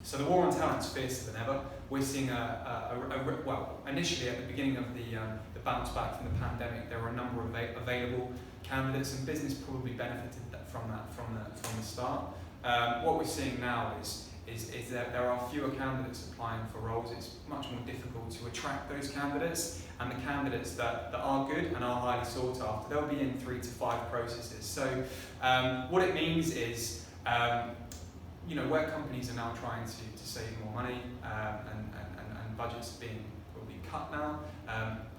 So the war on talent is fiercer than ever. We're seeing well, initially at the beginning of the bounce back from the pandemic, there were a number of available candidates, and business probably benefited from that from the start. What we're seeing now is that there are fewer candidates applying for roles. It's much more difficult to attract those candidates, and the candidates that are good and are highly sought after, they'll be in 3 to 5 processes. So what it means is, where companies are now trying to save more money and budgets will be cut now,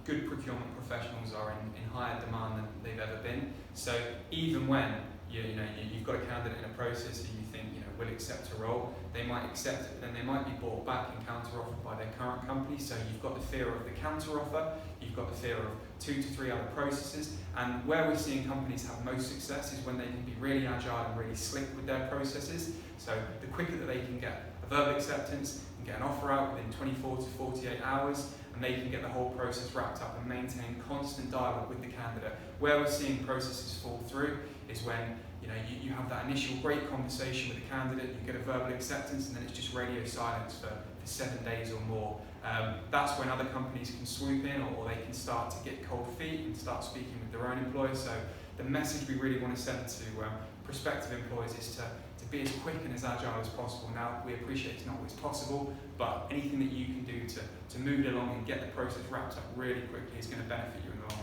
good procurement professionals are in higher demand than they've ever been. So even when you've got a candidate in a process who you think will accept a role, they might accept it, but then they might be bought back and counter-offered by their current company. So you've got the fear of the counter-offer, you've got the fear of 2 to 3 other processes, and where we're seeing companies have most success is when they can be really agile and really slick with their processes. So the quicker that they can get a verbal acceptance and get an offer out within 24 to 48 hours, and they can get the whole process wrapped up and maintain constant dialogue with the candidate. Where we're seeing processes fall through is when you have that initial great conversation with the candidate, you get a verbal acceptance, and then it's just radio silence for 7 days or more. That's when other companies can swoop in, or they can start to get cold feet and start speaking with their own employees. So the message we really want to send to prospective employees is to be as quick and as agile as possible. Now, we appreciate it's not always possible, but anything that you can do to move it along and get the process wrapped up really quickly is going to benefit you in the long